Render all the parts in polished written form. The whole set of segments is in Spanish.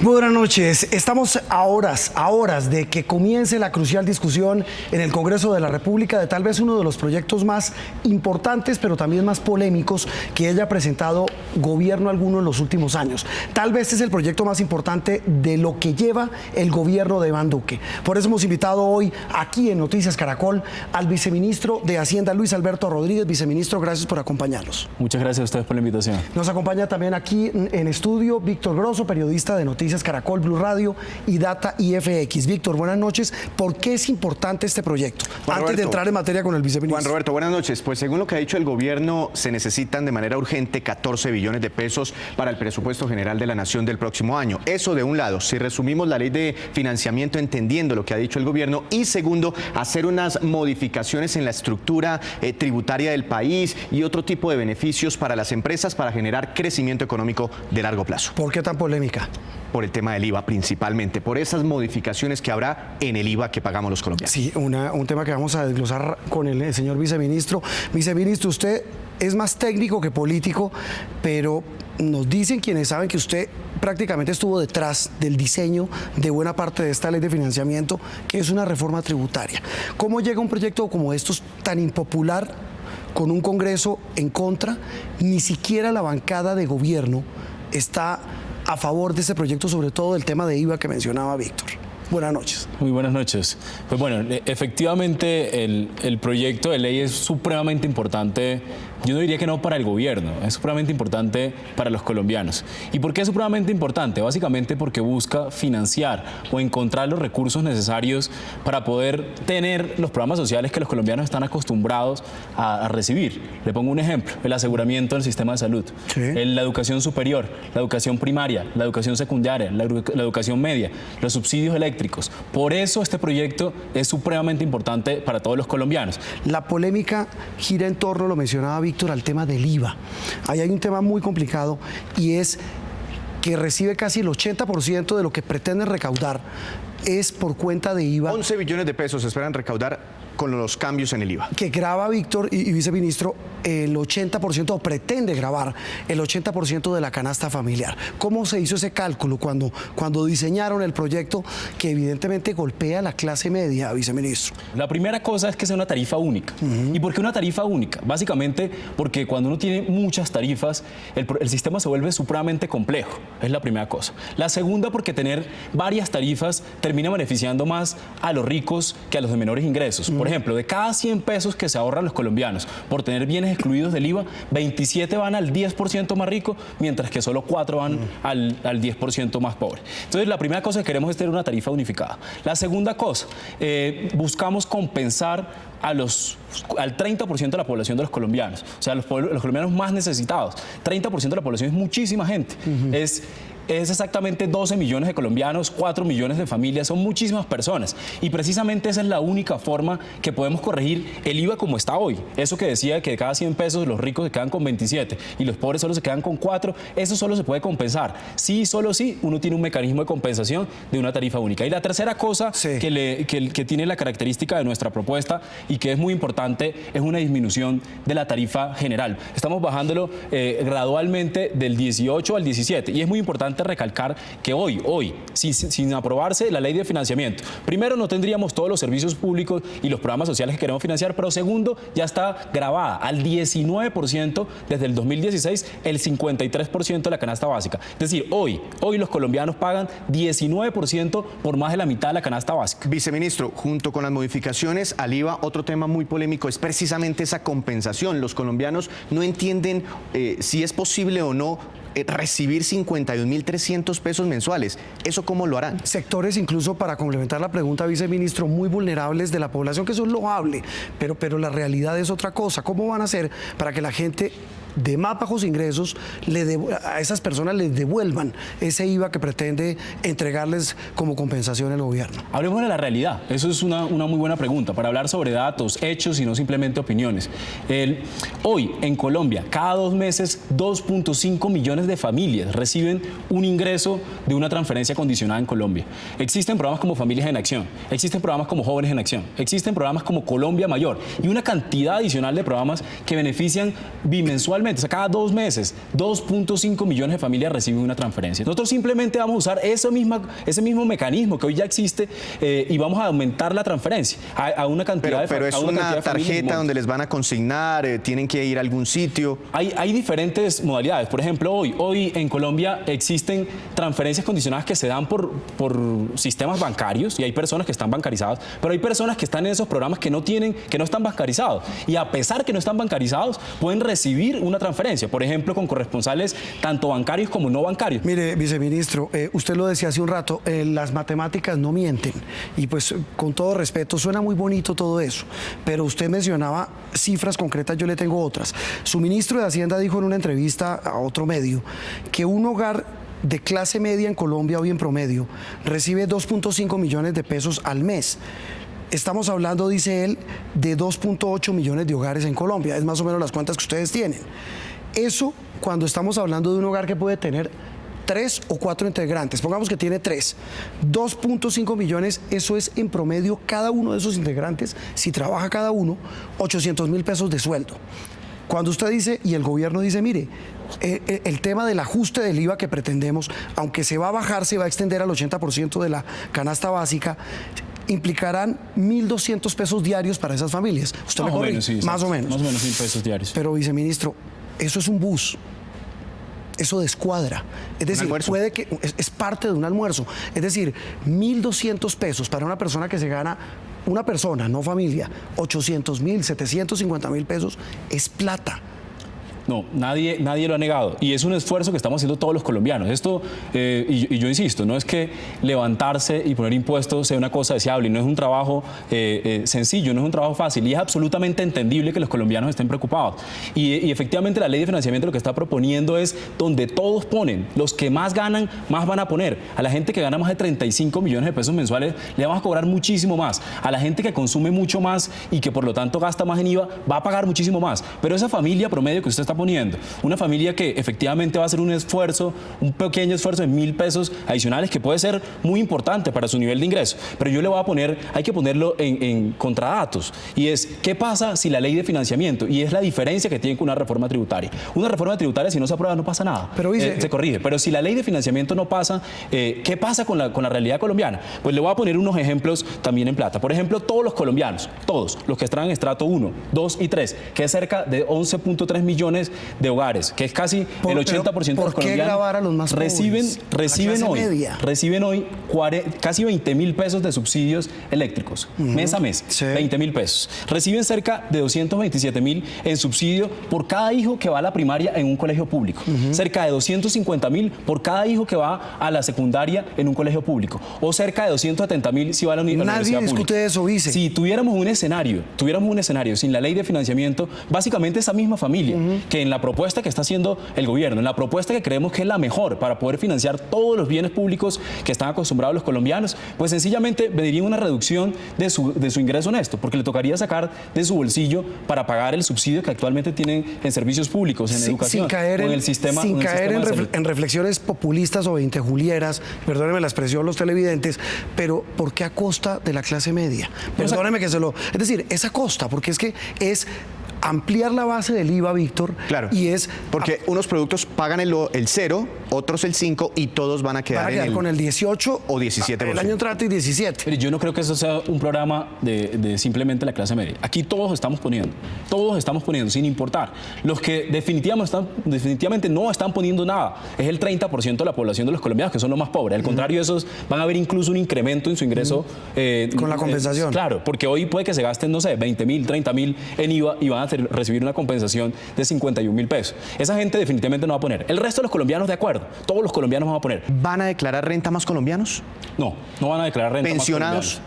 Muy buenas noches. Estamos a horas de que comience la crucial discusión en el Congreso de la República de tal vez uno de los proyectos más importantes, pero también más polémicos que haya presentado gobierno alguno en los últimos años. Tal vez es el proyecto más importante de lo que lleva el gobierno de Iván Duque. Por eso hemos invitado hoy aquí en Noticias Caracol al viceministro de Hacienda, Luis Alberto Rodríguez. Viceministro, gracias por acompañarnos. Muchas gracias a ustedes por la invitación. Nos acompaña también aquí en estudio Víctor Grosso, periodista de Noticias Caracol, Blue Radio y Data IFX. Víctor, buenas noches. ¿Por qué es importante este proyecto? Antes de entrar en materia con el viceministro. Juan Roberto, buenas noches. Pues según lo que ha dicho el gobierno, se necesitan de manera urgente 14 billones de pesos para el presupuesto general de la Nación del próximo año. Eso de un lado, si resumimos la ley de financiamiento entendiendo lo que ha dicho el gobierno, y segundo, hacer unas modificaciones en la estructura tributaria del país y otro tipo de beneficios para las empresas para generar crecimiento económico de largo plazo. ¿Por qué tan polémica? Por el tema del IVA principalmente, por esas modificaciones que habrá en el IVA que pagamos los colombianos. Sí, un tema que vamos a desglosar con el señor viceministro. Viceministro, usted es más técnico que político, pero nos dicen quienes saben que usted prácticamente estuvo detrás del diseño de buena parte de esta ley de financiamiento, que es una reforma tributaria. ¿Cómo llega un proyecto como estos tan impopular con un Congreso en contra? Ni siquiera la bancada de gobierno está a favor de este proyecto, sobre todo del tema de IVA que mencionaba Víctor. Buenas noches. Muy buenas noches. Pues bueno, efectivamente el proyecto de ley es supremamente importante. Yo no diría que no para el gobierno, es supremamente importante para los colombianos. ¿Y por qué es supremamente importante? Básicamente porque busca financiar o encontrar los recursos necesarios para poder tener los programas sociales que los colombianos están acostumbrados a recibir. Le pongo un ejemplo, el aseguramiento del sistema de salud, sí, la educación superior, la educación primaria, la educación secundaria, la educación media, los subsidios eléctricos. Por eso este proyecto es supremamente importante para todos los colombianos. La polémica gira en torno, lo mencionaba Víctor, al tema del IVA. Ahí hay un tema muy complicado y es que recibe casi el 80% de lo que pretende recaudar es por cuenta de IVA. 11 billones de pesos se esperan recaudar con los cambios en el IVA. Que grava, Víctor y viceministro, el 80% o pretende gravar el 80% de la canasta familiar. ¿Cómo se hizo ese cálculo cuando diseñaron el proyecto que evidentemente golpea a la clase media, viceministro? La primera cosa es que sea una tarifa única. ¿Y por qué una tarifa única? Básicamente porque cuando uno tiene muchas tarifas, el sistema se vuelve supremamente complejo. Es la primera cosa. La segunda, porque tener varias tarifas termina beneficiando más a los ricos que a los de menores ingresos. Por ejemplo, de cada 100 pesos que se ahorran los colombianos por tener bienes excluidos del IVA, 27 van al 10% más rico, mientras que solo 4 van al 10% más pobre. Entonces, la primera cosa que queremos es tener una tarifa unificada. La segunda cosa, buscamos compensar al 30% de la población de los colombianos, o sea, los colombianos más necesitados. 30% de la población es muchísima gente. Es exactamente 12 millones de colombianos, 4 millones de familias, son muchísimas personas. Y precisamente esa es la única forma que podemos corregir el IVA como está hoy. Eso que decía que de cada 100 pesos los ricos se quedan con 27 y los pobres solo se quedan con 4, eso solo se puede compensar. Sí, solo sí, uno tiene un mecanismo de compensación de una tarifa única. Y la tercera cosa que tiene la característica de nuestra propuesta y que es muy importante es una disminución de la tarifa general. Estamos bajándolo gradualmente del 18 al 17 y es muy importante recalcar que hoy, sin aprobarse la ley de financiamiento, primero no tendríamos todos los servicios públicos y los programas sociales que queremos financiar, pero segundo, ya está grabada al 19% desde el 2016 el 53% de la canasta básica. Es decir, hoy los colombianos pagan 19% por más de la mitad de la canasta básica. Viceministro, junto con las modificaciones al IVA, otro tema muy polémico es precisamente esa compensación. Los colombianos no entienden si es posible o no recibir 51.300 pesos mensuales. ¿Eso cómo lo harán? Sectores, incluso para complementar la pregunta, viceministro, muy vulnerables de la población, que eso es loable, pero la realidad es otra cosa. ¿Cómo van a hacer para que la gente de más bajos ingresos a esas personas les devuelvan ese IVA que pretende entregarles como compensación el gobierno? Hablemos de la realidad. Eso es una muy buena pregunta, para hablar sobre datos, hechos y no simplemente opiniones. Hoy en Colombia, cada 2 meses, 2.5 millones de familias reciben un ingreso de una transferencia condicionada en Colombia. Existen programas como Familias en Acción, existen programas como Jóvenes en Acción, existen programas como Colombia Mayor y una cantidad adicional de programas que benefician bimensualmente mensualmente, o sea, cada 2 meses, 2.5 millones de familias reciben una transferencia. Nosotros simplemente vamos a usar ese mismo mecanismo que hoy ya existe y vamos a aumentar la transferencia a una cantidad pero es una tarjeta donde les van a consignar, tienen que ir a algún sitio. Hay diferentes modalidades. Por ejemplo, hoy en Colombia existen transferencias condicionadas que se dan por sistemas bancarios y hay personas que están bancarizadas, pero hay personas que están en esos programas que no están bancarizados y a pesar que no están bancarizados pueden recibir una transferencia, por ejemplo, con corresponsales tanto bancarios como no bancarios. Mire, viceministro, usted lo decía hace un rato, las matemáticas no mienten y pues con todo respeto suena muy bonito todo eso, pero usted mencionaba cifras concretas, yo le tengo otras. Su ministro de Hacienda dijo en una entrevista a otro medio que un hogar de clase media en Colombia hoy en promedio recibe 2.5 millones de pesos al mes. Estamos hablando, dice él, de 2.8 millones de hogares en Colombia. Es más o menos las cuentas que ustedes tienen. Eso cuando estamos hablando de un hogar que puede tener 3 o 4 integrantes. Pongamos que tiene 3. 2.5 millones, eso es en promedio cada uno de esos integrantes, si trabaja cada uno, 800.000 pesos de sueldo. Cuando usted dice, y el gobierno dice, mire, el tema del ajuste del IVA que pretendemos, aunque se va a bajar, se va a extender al 80% de la canasta básica, implicarán 1.200 pesos diarios para esas familias. ¿Usted me corrige? Sí, más o menos. Más o menos 1.000 pesos diarios. Pero, viceministro, eso es un bus. Eso descuadra. Es decir, puede que es parte de un almuerzo. Es decir, 1.200 pesos para una persona que se gana, una persona, no familia, 800.000, 750.000 pesos, es plata. No, nadie lo ha negado. Y es un esfuerzo que estamos haciendo todos los colombianos. Esto, y yo insisto, no es que levantarse y poner impuestos sea una cosa deseable, y no es un trabajo sencillo, no es un trabajo fácil. Y es absolutamente entendible que los colombianos estén preocupados. Y efectivamente la ley de financiamiento lo que está proponiendo es donde todos ponen, los que más ganan, más van a poner. A la gente que gana más de 35 millones de pesos mensuales le vamos a cobrar muchísimo más. A la gente que consume mucho más y que por lo tanto gasta más en IVA, va a pagar muchísimo más. Pero esa familia promedio que usted está poniendo, una familia que efectivamente va a hacer un esfuerzo, un pequeño esfuerzo de 1.000 pesos adicionales que puede ser muy importante para su nivel de ingreso, pero yo le voy a poner, hay que ponerlo en contradatos, y es, ¿qué pasa si la ley de financiamiento, y es la diferencia que tiene con una reforma tributaria? Una reforma tributaria, si no se aprueba, no pasa nada, pero se corrige, pero si la ley de financiamiento no pasa, ¿qué pasa con la realidad colombiana? Pues le voy a poner unos ejemplos también en plata. Por ejemplo, todos los colombianos, todos los que están en estrato 1, 2 y 3, que es cerca de 11.3 millones de hogares, que es casi el 80% de los colombianos, a los más reciben hoy casi 20.000 pesos de subsidios eléctricos, mes a mes, sí. 20.000 pesos. Reciben cerca de 227.000 en subsidio por cada hijo que va a la primaria en un colegio público, cerca de 250.000 por cada hijo que va a la secundaria en un colegio público, o cerca de 270.000 si va a la universidad pública. Nadie discute eso, vice. Si tuviéramos un escenario sin la ley de financiamiento, básicamente esa misma familia que en la propuesta que está haciendo el gobierno, en la propuesta que creemos que es la mejor para poder financiar todos los bienes públicos que están acostumbrados los colombianos, pues sencillamente pediría una reducción de su ingreso honesto, porque le tocaría sacar de su bolsillo para pagar el subsidio que actualmente tienen en servicios públicos, en educación, o en el sistema. Sin caer en reflexiones populistas o veintejulieras, perdónenme la expresión los televidentes, pero ¿por qué a costa de la clase media? Perdónenme que se lo... Es decir, es a costa, porque es que es ampliar la base del IVA, Víctor. Claro. Y es porque unos productos pagan el 0, otros el 5 y todos van a quedar con el 18 o 17%. El año entrante y 17. Pero yo no creo que eso sea un programa de simplemente la clase media. Aquí todos estamos poniendo, sin importar. Los que definitivamente no están poniendo nada es el 30% de la población de los colombianos, que son los más pobres. Al contrario, esos van a ver incluso un incremento en su ingreso. Con la compensación. Claro, porque hoy puede que se gasten, no sé, 20.000, 30.000 en IVA y van a recibir una compensación de 51.000 pesos. Esa gente definitivamente no va a poner. El resto de los colombianos, de acuerdo, todos los colombianos van a poner. ¿Van a declarar renta más colombianos? No van a declarar renta más colombianos.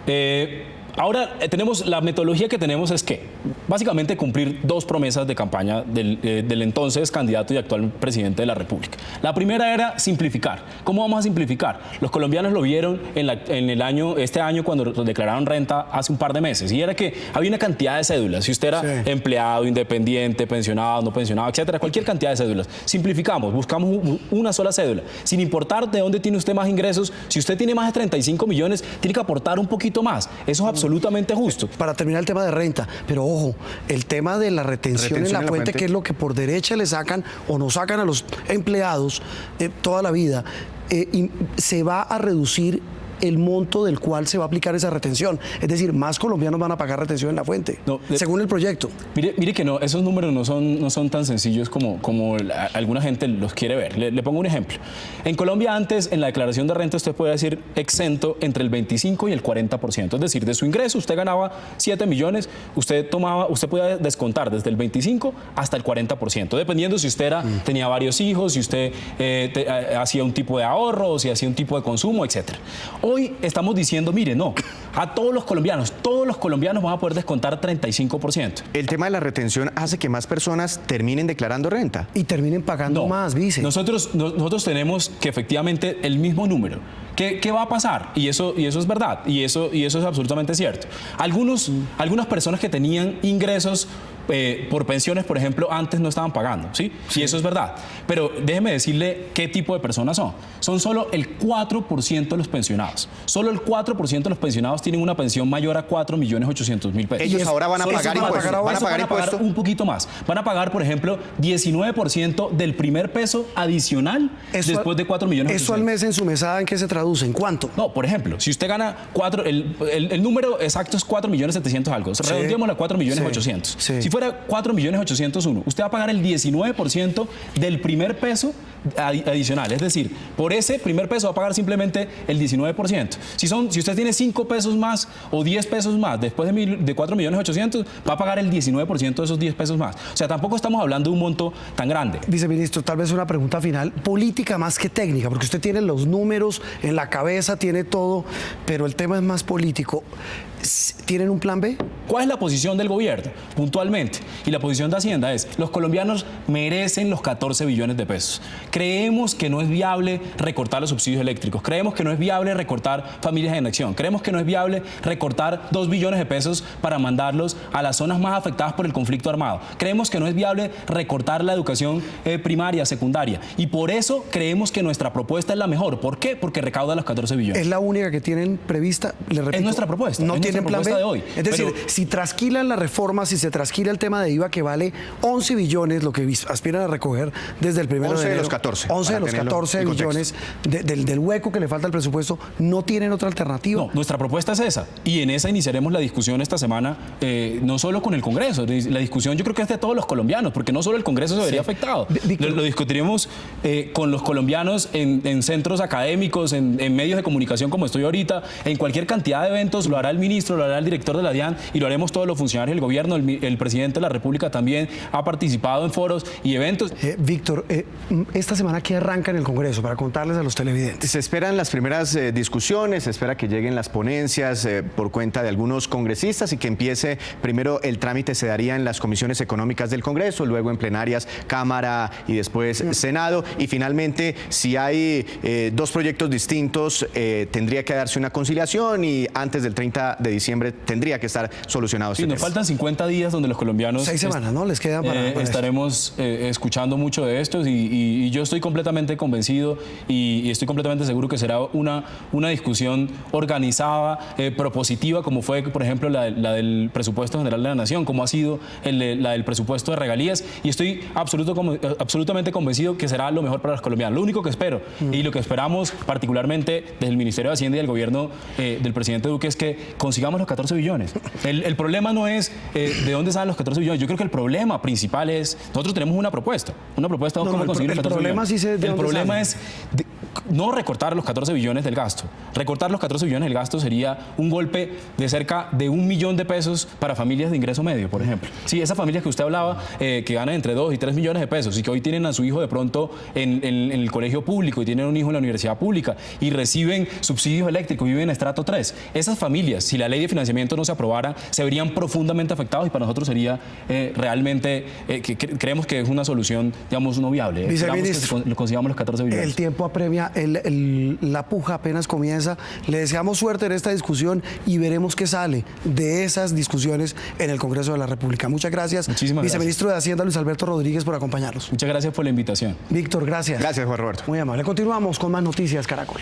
¿Pensionados? Ahora tenemos, la metodología que tenemos es que básicamente cumplir dos promesas de campaña del entonces candidato y actual presidente de la República. La primera era simplificar. ¿Cómo vamos a simplificar? Los colombianos lo vieron este año cuando declararon renta hace un par de meses, y era que había una cantidad de cédulas. Si usted era empleado, independiente, pensionado, no pensionado, etcétera, cualquier cantidad de cédulas. Simplificamos, buscamos una sola cédula. Sin importar de dónde tiene usted más ingresos, si usted tiene más de 35 millones, tiene que aportar un poquito más. Eso es absolutamente justo. Para terminar el tema de renta, pero ojo, el tema de la retención en la fuente, que es lo que por derecha le sacan o nos sacan a los empleados toda la vida, y se va a reducir el monto del cual se va a aplicar esa retención. Es decir, más colombianos van a pagar retención en la fuente, según el proyecto. Mire que no, esos números no son tan sencillos como alguna gente los quiere ver. Le pongo un ejemplo. En Colombia antes, en la declaración de renta, usted puede decir exento entre el 25 y el 40%. Es decir, de su ingreso, usted ganaba 7 millones, usted podía descontar desde el 25 hasta el 40%, dependiendo si usted tenía varios hijos, si usted hacía un tipo de ahorro, o si hacía un tipo de consumo, etcétera. Hoy estamos diciendo, mire, no, a todos los colombianos van a poder descontar 35%. El tema de la retención hace que más personas terminen declarando renta. Y terminen pagando más, vice. Nosotros tenemos que efectivamente el mismo número. ¿Qué va a pasar? Y eso es verdad, y eso es absolutamente cierto. Algunas personas que tenían ingresos por pensiones, por ejemplo, antes no estaban pagando, ¿sí? Y eso es verdad. Pero déjeme decirle qué tipo de personas son. Son solo el 4% de los pensionados. Solo el 4% de los pensionados tienen una pensión mayor a 4.800.000 pesos. Ellos ahora van a pagar impuestos. Van a pagar un poquito más. Van a pagar, por ejemplo, 19% del primer peso adicional después de 4.800.000. ¿Eso al mes en su mesada en qué se traduce? ¿En cuánto? No, por ejemplo, si usted gana el número exacto es 4.700.000 algo. Redondeémoslo a 4.800.000. Sí. Si fuera 4.801.000, usted va a pagar el 19% del primer peso adicional. Es decir, por ese primer peso va a pagar simplemente el 19%. Si usted tiene 5 pesos más o 10 pesos más después de 4.800.000, va a pagar el 19% de esos 10 pesos más. O sea, tampoco estamos hablando de un monto tan grande. Viceministro, tal vez una pregunta final, política más que técnica, porque usted tiene los números en la cabeza, tiene todo, pero el tema es más político. ¿Tienen un plan B? ¿Cuál es la posición del gobierno? Puntualmente. Y la posición de Hacienda es, los colombianos merecen los 14 billones de pesos. Creemos que no es viable recortar los subsidios eléctricos. Creemos que no es viable recortar familias en acción. Creemos que no es viable recortar 2 billones de pesos para mandarlos a las zonas más afectadas por el conflicto armado. Creemos que no es viable recortar la educación primaria, secundaria. Y por eso creemos que nuestra propuesta es la mejor. ¿Por qué? Porque recauda los 14 billones. ¿Es la única que tienen prevista? Le repito, es nuestra propuesta. No tienen plan B. De hoy. Es decir, si trasquilan la reforma, si se trasquila el tema de IVA que vale 11 billones, lo que aspiran a recoger desde el 1 de enero. 11 de los 14. 11 de los 14 billones del hueco que le falta al presupuesto, ¿no tienen otra alternativa? No, nuestra propuesta es esa. Y en esa iniciaremos la discusión esta semana, no solo con el Congreso. La discusión yo creo que es de todos los colombianos, porque no solo el Congreso se vería afectado. Lo discutiremos con los colombianos en centros académicos, en medios de comunicación como estoy ahorita, en cualquier cantidad de eventos. Lo hará el ministro, lo hará el director de la DIAN y lo haremos todos los funcionarios del gobierno. El presidente de la República también ha participado en foros y eventos. Víctor, esta semana ¿qué arranca en el Congreso para contarles a los televidentes? Se esperan las primeras discusiones, se espera que lleguen las ponencias por cuenta de algunos congresistas y que empiece primero el trámite, se daría en las comisiones económicas del Congreso, luego en plenarias, Cámara y después Senado, y finalmente si hay 2 proyectos distintos tendría que darse una conciliación y antes del 30 de diciembre tendría que estar solucionado. Sí, nos faltan 50 días donde los colombianos... 6 semanas, ¿no? Les quedan para estaremos escuchando mucho de esto y yo estoy completamente convencido y estoy completamente seguro que será una discusión organizada, propositiva, como fue, por ejemplo, la del presupuesto general de la Nación, como ha sido la del presupuesto de regalías, y estoy absolutamente convencido que será lo mejor para los colombianos. Lo único que espero y lo que esperamos particularmente desde el Ministerio de Hacienda y del gobierno del presidente Duque es que consigamos los 14 billones. El problema no es de dónde salen los 14 billones. Yo creo que el problema principal es, nosotros tenemos una propuesta de cómo conseguir los 14 billones. Sí sé de el problema sale. Es no recortar los 14 billones del gasto. Recortar los 14 billones del gasto sería un golpe de cerca de 1 millón de pesos para familias de ingreso medio, por ejemplo. Sí, esas familias que usted hablaba, que ganan entre 2 y 3 millones de pesos y que hoy tienen a su hijo de pronto en el colegio público y tienen un hijo en la universidad pública y reciben subsidios eléctricos y viven en estrato 3. Esas familias, si la ley de financiamiento no se aprobara, se verían profundamente afectados y para nosotros sería realmente, creemos que es una solución, digamos, no viable. Viceministro, que consigamos los 14 billones. El tiempo apremia, la puja apenas comienza. Le deseamos suerte en esta discusión y veremos qué sale de esas discusiones en el Congreso de la República. Muchas gracias, viceministro de Hacienda Luis Alberto Rodríguez, por acompañarnos. Muchas gracias por la invitación. Víctor, gracias. Gracias, Juan Roberto. Muy amable. Continuamos con más Noticias Caracol.